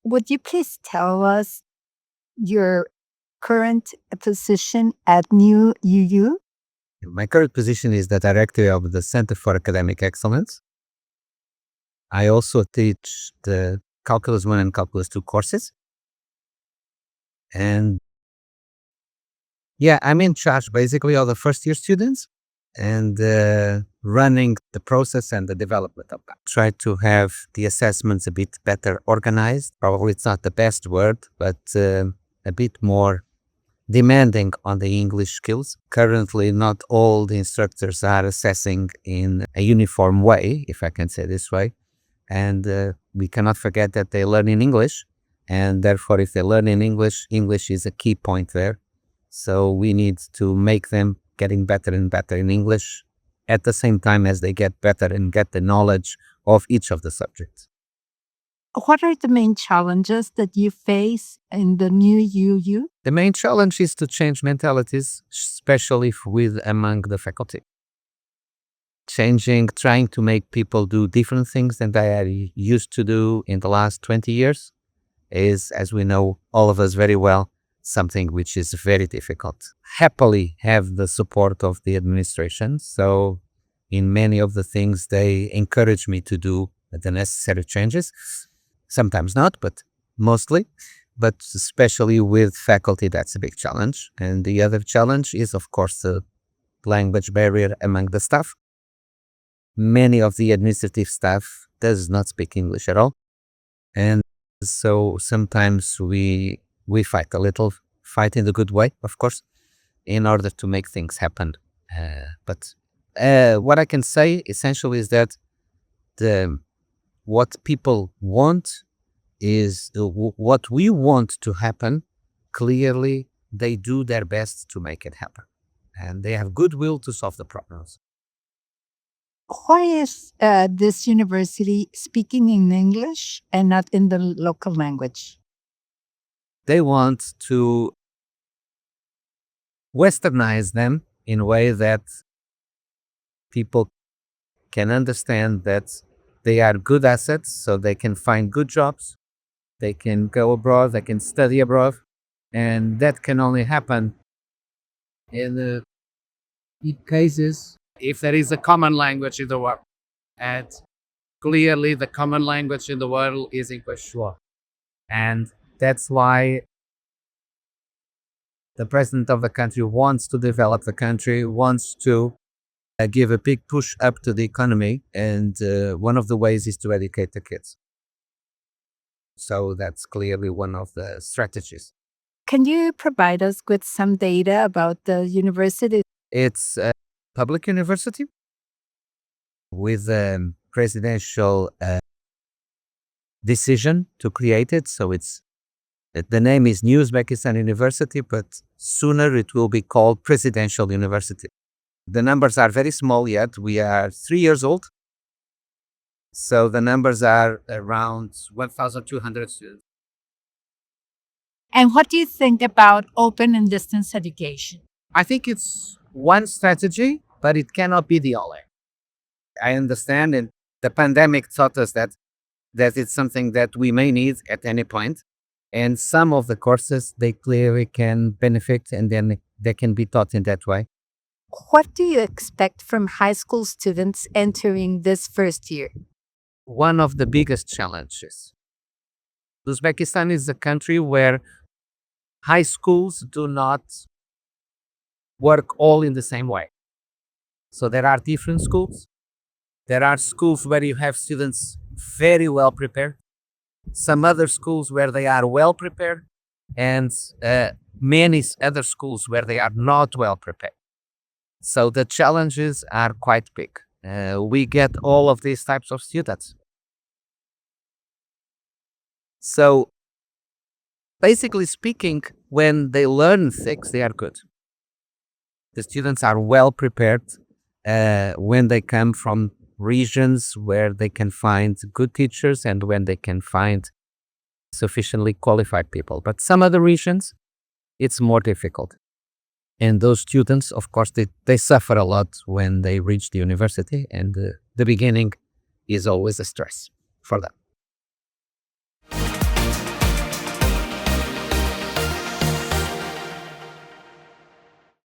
would you please tell us your current position at New UU? My current position is the director of the Center for Academic Excellence. I also teach the Calculus 1 and Calculus 2 courses. And yeah, I'm in charge basically of the first year students and running the process and the development of that. Try to have the assessments a bit better organized. Probably it's not the best word, but a bit more demanding on the English skills. Currently, not all the instructors are assessing in a uniform way, if I can say this way. And we cannot forget that they learn in English. And therefore, if they learn in English, English is a key point there. So we need to make them getting better and better in English at the same time as they get better and get the knowledge of each of the subjects. What are the main challenges that you face in the New UU? The main challenge is to change mentalities, especially among the faculty. Trying to make people do different things than they are used to do in the last 20 years is, as we know, all of us very well, something which is very difficult. Happily have the support of the administration. So in many of the things, they encourage me to do the necessary changes. Sometimes not, but mostly. But especially with faculty, that's a big challenge. And the other challenge is, of course, the language barrier among the staff. Many of the administrative staff does not speak English at all. And so sometimes we fight a little, fight in the good way, of course, in order to make things happen. But what I can say essentially is that what people want is what we want to happen. Clearly, they do their best to make it happen. And they have goodwill to solve the problems. Why is this university speaking in English and not in the local language? They want to westernize them in a way that people can understand that they are good assets, so they can find good jobs, they can go abroad, they can study abroad, and that can only happen in cases if there is a common language in the world. And clearly the common language in the world is English. And that's why the president of the country wants to develop the country, wants to give a big push up to the economy. And one of the ways is to educate the kids. So that's clearly one of the strategies. Can you provide us with some data about the university? It's a public university with a presidential decision to create it. So the name is New Uzbekistan University, but sooner it will be called Presidential University. The numbers are very small yet. We are 3 years old. So the numbers are around 1,200 students. And what do you think about open and distance education? I think it's one strategy, but it cannot be the only. I understand, and the pandemic taught us that it's something that we may need at any point. And some of the courses, they clearly can benefit, and then they can be taught in that way. What do you expect from high school students entering this first year? One of the biggest challenges. Uzbekistan is a country where high schools do not work all in the same way. So there are different schools. There are schools where you have students very well prepared. Some other schools where they are well prepared, and many other schools where they are not well prepared. So the challenges are quite big. We get all of these types of students. So basically speaking, when they learn things, they are good. The students are well prepared when they come from regions where they can find good teachers and when they can find sufficiently qualified people. But some other regions, it's more difficult. And those students, of course, they suffer a lot when they reach the university, and the beginning is always a stress for them.